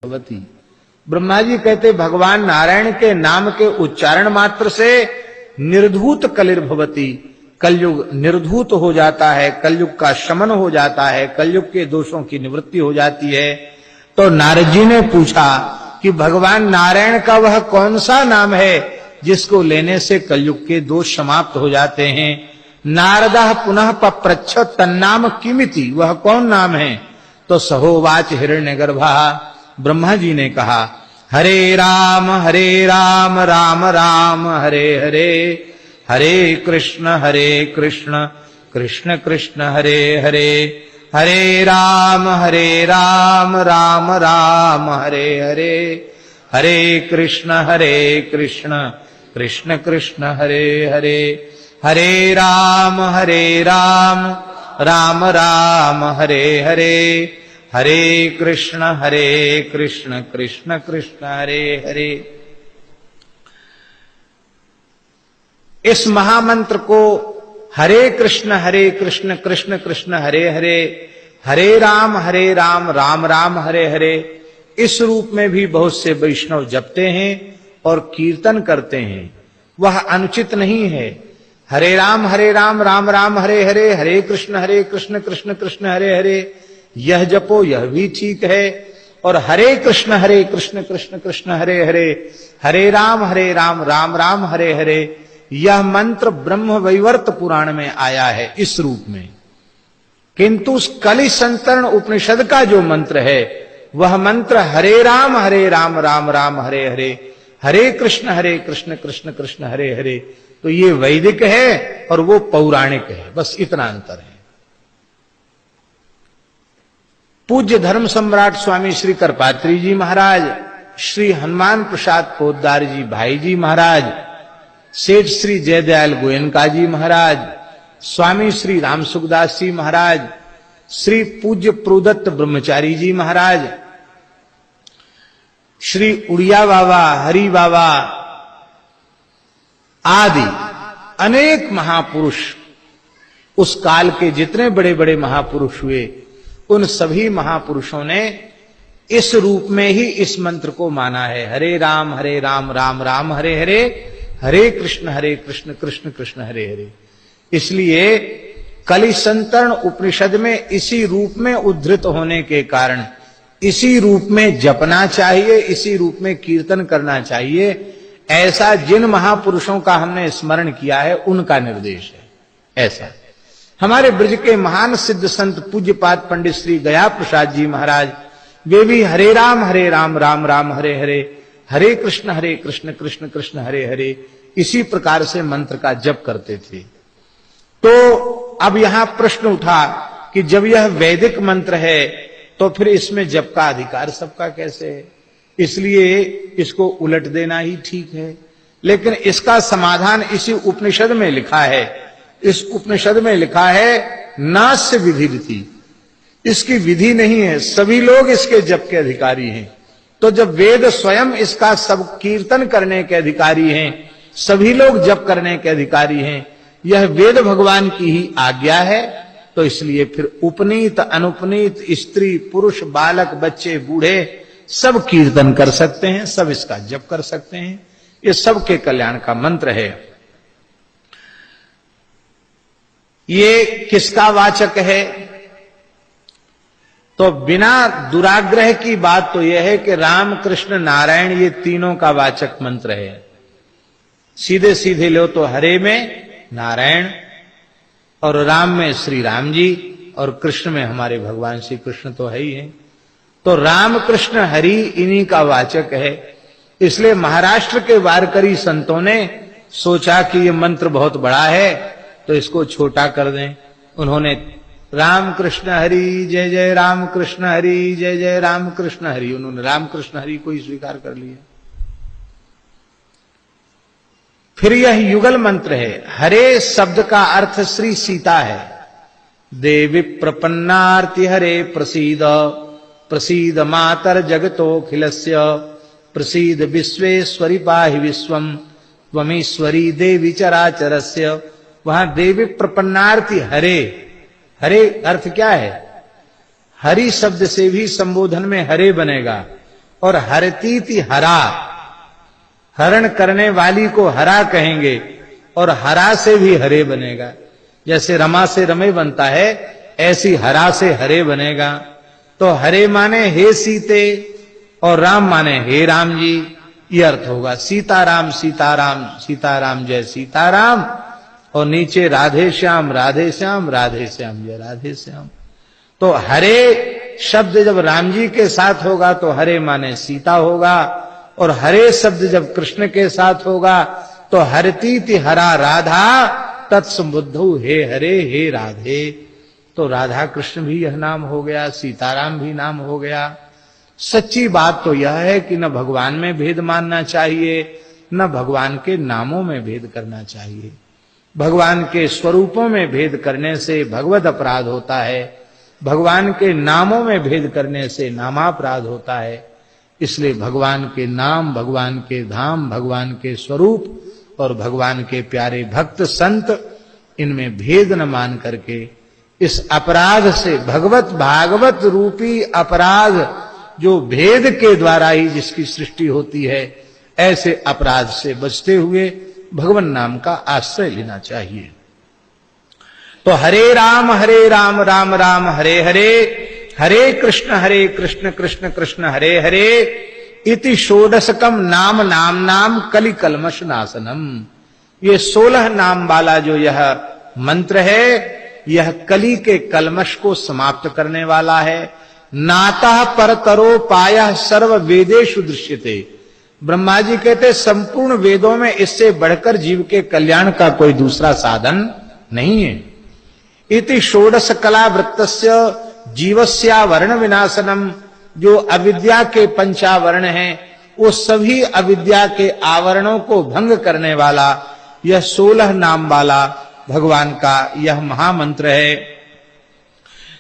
भवती। ब्रह्मा जी कहते भगवान नारायण के नाम के उच्चारण मात्र से निर्धूत कलिर्भवती, कलयुग निर्धूत हो जाता है, कलयुग का शमन हो जाता है, कलयुग के दोषों की निवृत्ति हो जाती है। तो नारद जी ने पूछा कि भगवान नारायण का वह कौन सा नाम है जिसको लेने से कलयुग के दोष समाप्त हो जाते हैं। नारदः पुनः पप्रच्छ तन्नाम किमिति, वह कौन नाम है। तो सहोवाच हिरण्यगर्भः, ब्रह्मा जी ने कहा हरे राम राम राम हरे हरे, हरे कृष्ण कृष्ण कृष्ण हरे हरे, हरे राम राम राम हरे हरे, हरे कृष्ण कृष्ण कृष्ण हरे हरे, हरे राम राम राम हरे हरे, हरे कृष्ण कृष्ण कृष्ण हरे हरे। इस महामंत्र को हरे कृष्ण कृष्ण कृष्ण हरे हरे, हरे राम राम राम हरे हरे, इस रूप में भी बहुत से वैष्णव जपते हैं और कीर्तन करते हैं। वह अनुचित नहीं है। हरे राम राम राम हरे हरे, हरे कृष्ण कृष्ण कृष्ण हरे हरे, यह जपो, यह भी ठीक है। और हरे कृष्ण कृष्ण कृष्ण हरे हरे, हरे राम राम राम हरे हरे, यह मंत्र ब्रह्म वैवर्त पुराण में आया है इस रूप में। किंतु कलि संतरण उपनिषद का जो मंत्र है वह मंत्र हरे राम राम राम हरे हरे, हरे कृष्ण कृष्ण कृष्ण हरे हरे, तो ये वैदिक है और वो पौराणिक है, बस इतना अंतर है। पूज्य धर्म सम्राट स्वामी श्री करपात्री जी महाराज, श्री हनुमान प्रसाद पोद्दार जी भाई जी महाराज, सेठ श्री जयदयाल गोयनका जी महाराज, स्वामी श्री राम सुखदास जी महाराज, श्री पूज्य प्रोदत्त ब्रह्मचारी जी महाराज, श्री उड़िया बाबा, हरि बाबा आदि अनेक महापुरुष, उस काल के जितने बड़े बड़े महापुरुष हुए उन सभी महापुरुषों ने इस रूप में ही इस मंत्र को माना है। हरे राम राम राम हरे हरे, हरे कृष्ण कृष्ण कृष्ण हरे हरे। इसलिए कलि संतरण उपनिषद में इसी रूप में उद्धृत होने के कारण इसी रूप में जपना चाहिए, इसी रूप में कीर्तन करना चाहिए, ऐसा जिन महापुरुषों का हमने स्मरण किया है उनका निर्देश है। ऐसा हमारे ब्रज के महान सिद्ध संत पूज्यपाद पंडित श्री गया प्रसाद जी महाराज, वे भी हरे राम राम राम हरे हरे, हरे कृष्ण कृष्ण कृष्ण हरे हरे, इसी प्रकार से मंत्र का जप करते थे। तो अब यहां प्रश्न उठा कि जब यह वैदिक मंत्र है तो फिर इसमें जप का अधिकार सबका कैसे है, इसलिए इसको उलट देना ही ठीक है। लेकिन इसका समाधान इसी उपनिषद में लिखा है। इस उपनिषद में लिखा है नास्य विधि थी, इसकी विधि नहीं है, सभी लोग इसके जप के अधिकारी हैं। तो जब वेद स्वयं इसका सब कीर्तन करने के अधिकारी हैं, सभी लोग जप करने के अधिकारी हैं, यह वेद भगवान की ही आज्ञा है, तो इसलिए फिर उपनीत अनुपनीत स्त्री पुरुष बालक बच्चे बूढ़े सब कीर्तन कर सकते हैं, सब इसका जप कर सकते हैं। ये सबके कल्याण का मंत्र है। ये किसका वाचक है? तो बिना दुराग्रह की बात तो यह है कि राम कृष्ण नारायण ये तीनों का वाचक मंत्र है। सीधे सीधे लो तो हरे में नारायण और राम में श्री राम जी और कृष्ण में हमारे भगवान श्री कृष्ण तो है ही है। तो राम कृष्ण हरि इन्हीं का वाचक है। इसलिए महाराष्ट्र के वारकरी संतों ने सोचा कि ये मंत्र बहुत बड़ा है तो इसको छोटा कर दें। उन्होंने राम कृष्ण हरि जय जय राम कृष्ण हरि जय जय राम कृष्ण हरि, उन्होंने राम कृष्ण हरि को ही स्वीकार कर लिया। फिर यह युगल मंत्र है। हरे शब्द का अर्थ श्री सीता है। देवी प्रपन्नार्ति हरे प्रसीद, प्रसीद मातर जगतोखिलस्य, प्रसीद विश्वेश्वरी पाहि विश्वम, त्वमीश्वरी देवी चराचरस्य। वहां देवी प्रपन्नार्ति हरे, हरे अर्थ क्या है? हरि शब्द से भी संबोधन में हरे बनेगा और हरतीति हरा, हरण करने वाली को हरा कहेंगे, और हरा से भी हरे बनेगा। जैसे रमा से रमे बनता है, ऐसी हरा से हरे बनेगा। तो हरे माने हे सीते, और राम माने हे राम जी, ये अर्थ होगा। सीताराम सीताराम सीताराम जय सीताराम, और नीचे राधे श्याम राधे श्याम राधे श्याम जय राधे श्याम। तो हरे शब्द जब राम जी के साथ होगा तो हरे माने सीता होगा, और हरे शब्द जब कृष्ण के साथ होगा तो हरतीति हरा राधा तत्समुद्धौ हे हरे हे राधे। तो राधा कृष्ण भी यह नाम हो गया, सीताराम भी नाम हो गया। सच्ची बात तो यह है कि न भगवान में भेद मानना चाहिए, न भगवान के नामों में भेद करना चाहिए। भगवान के स्वरूपों में भेद करने से भगवत अपराध होता है, भगवान के नामों में भेद करने से नामापराध होता है। इसलिए भगवान के नाम, भगवान के धाम, भगवान के स्वरूप और भगवान के प्यारे भक्त संत, इनमें भेद न मान करके इस अपराध से, भगवत भागवत रूपी अपराध जो भेद के द्वारा ही जिसकी सृष्टि होती है, ऐसे अपराध से बचते हुए भगवान नाम का आश्रय लेना चाहिए। तो हरे राम राम राम हरे हरे, हरे कृष्ण कृष्ण कृष्ण हरे हरे, इति षोडशकम नाम नाम नाम कलि कलमश नाशनम। ये 16 नाम वाला जो यह मंत्र है, यह कली के कलमश को समाप्त करने वाला है। नातः परतरो पायः सर्व वेदेषु दृश्यते। ब्रह्मा जी कहते संपूर्ण वेदों में इससे बढ़कर जीव के कल्याण का कोई दूसरा साधन नहीं है। इति षोडश कला वृत्तस्य जीवस्यावरण विनाशनम। जो अविद्या के पंचावरण हैं, वो सभी अविद्या के आवरणों को भंग करने वाला यह 16 नाम वाला भगवान का यह महामंत्र है।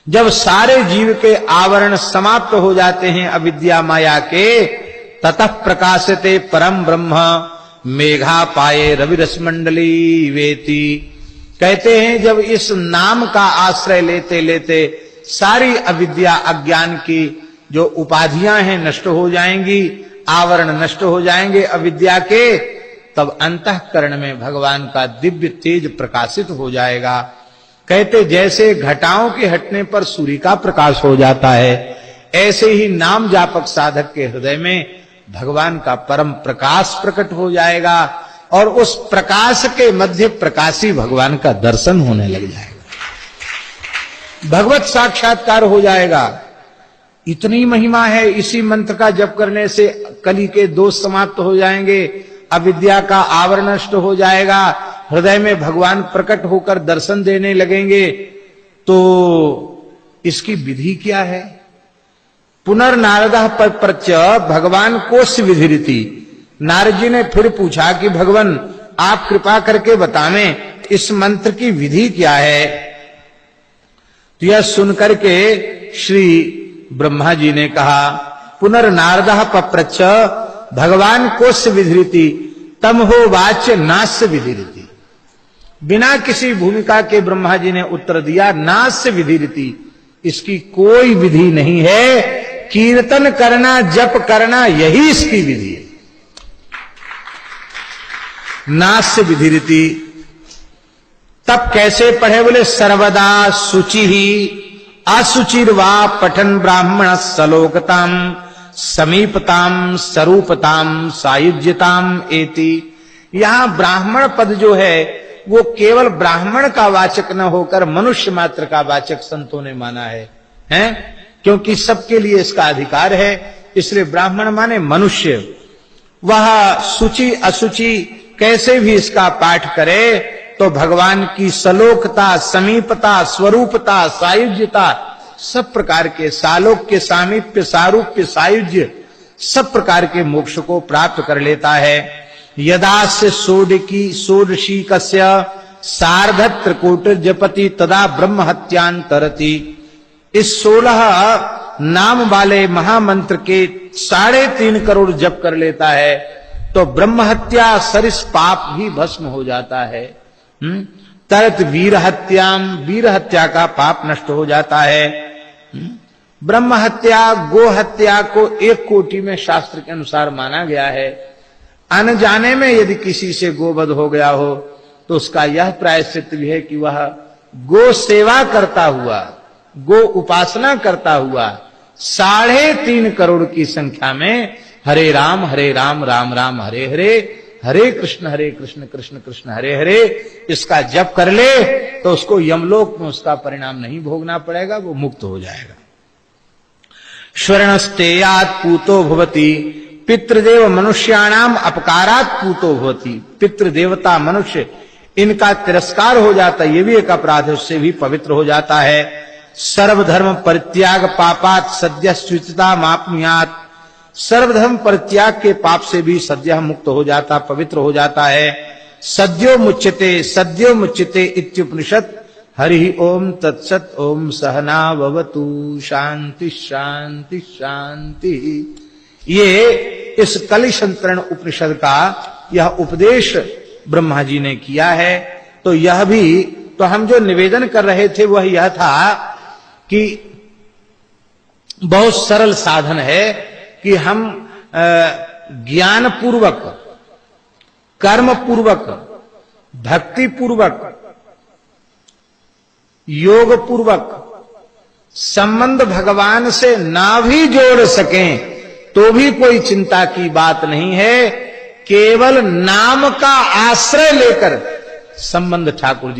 जब सारे जीव के आवरण समाप्त हो जाते हैं अविद्या माया के, ततः प्रकाशते परम ब्रह्म मेघा पाए रविरस मंडली वेति। कहते हैं जब इस नाम का आश्रय लेते लेते सारी अविद्या अज्ञान की जो उपाधियां हैं नष्ट हो जाएंगी, आवरण नष्ट हो जाएंगे अविद्या के, तब अंतःकरण में भगवान का दिव्य तेज प्रकाशित हो जाएगा। कहते जैसे घटाओं के हटने पर सूर्य का प्रकाश हो जाता है, ऐसे ही नाम जापक साधक के हृदय में भगवान का परम प्रकाश प्रकट हो जाएगा, और उस प्रकाश के मध्य प्रकाशी भगवान का दर्शन होने लग जाएगा, भगवत साक्षात्कार हो जाएगा। इतनी महिमा है इसी मंत्र का जप करने से कली के दोष समाप्त हो जाएंगे, अविद्या का आवरण नष्ट हो जाएगा, हृदय में भगवान प्रकट होकर दर्शन देने लगेंगे। तो इसकी विधि क्या है? पुनर्नारदः पप्रच्छ भगवान कोश विधिरिति। नारद जी ने फिर पूछा कि भगवान आप कृपा करके बतावें इस मंत्र की विधि क्या है। तो यह सुनकर के श्री ब्रह्मा जी ने कहा, पुनर्नारदः पप्रच्छ भगवान कोश विधिरिति तम हो वाच्य नास्य विधिरिति। बिना किसी भूमिका के ब्रह्मा जी ने उत्तर दिया, नास्य विधिरिति, इसकी कोई विधि नहीं है, कीर्तन करना जप करना यही इसकी विधि है। नास्य विधिरिति। तब कैसे पढ़े? बोले सर्वदा शुचि ही असुचिर्वा पठन ब्राह्मण सलोकताम समीपताम स्वरूपताम सायुज्यताम एति। यहां ब्राह्मण पद जो है वो केवल ब्राह्मण का वाचक न होकर मनुष्य मात्र का वाचक संतों ने माना है, हैं? क्योंकि सबके लिए इसका अधिकार है, इसलिए ब्राह्मण माने मनुष्य। वह शुचि असुचि कैसे भी इसका पाठ करे तो भगवान की सलोकता, समीपता, स्वरूपता, सायुज्यता, सब प्रकार के सालोक्य, सामीप्य, सारूप्य, सायुज्य, सब प्रकार के मोक्ष को प्राप्त कर लेता है। यदास्य षोडशी कस्य सार्ध त्रिकोट जपति तदा ब्रह्म हत्यांतरति। इस 16 नाम वाले महामंत्र के 3.5 करोड़ जप कर लेता है तो ब्रह्म हत्या सरिस पाप भी भस्म हो जाता है। तरत वीर हत्याम, वीर हत्या का पाप नष्ट हो जाता है। ब्रह्म हत्या गो हत्या को एक कोटि में शास्त्र के अनुसार माना गया है। अनजाने में यदि किसी से गोवध हो गया हो तो उसका यह प्रायश्चित भी है कि वह गो सेवा करता हुआ, गो उपासना करता हुआ 3.5 करोड़ की संख्या में हरे राम राम राम हरे हरे, हरे कृष्ण कृष्ण कृष्ण हरे हरे इसका जप कर ले तो उसको यमलोक में उसका परिणाम नहीं भोगना पड़ेगा, वो मुक्त हो जाएगा। श्वरणस्तेयात पूतो भवति, पितृदेव मनुष्याणाम अपकारात पूतो भवति। पितृदेवता मनुष्य इनका तिरस्कार हो जाता है, ये भी एक अपराध है, उससे भी पवित्र हो जाता है। सर्वधर्म परित्याग पापात सद्य स्विचता मापनुयात, सर्वधर्म परित्याग के पाप से भी सद्य मुक्त हो जाता, पवित्र हो जाता है। सद्यो मुच्यते इत्युपनिषद। हरि ओम तत्सत। ओम सहना भवतु। शांति शांति शांति। ये इस कलिशंतरण उपनिषद का यह उपदेश ब्रह्मा जी ने किया है। तो यह भी तो हम जो निवेदन कर रहे थे वह यह था कि बहुत सरल साधन है कि हम ज्ञान पूर्वक, कर्म पूर्वक, भक्ति पूर्वक, योग पूर्वक संबंध भगवान से ना भी जोड़ सकें तो भी कोई चिंता की बात नहीं है। केवल नाम का आश्रय लेकर संबंध ठाकुर जी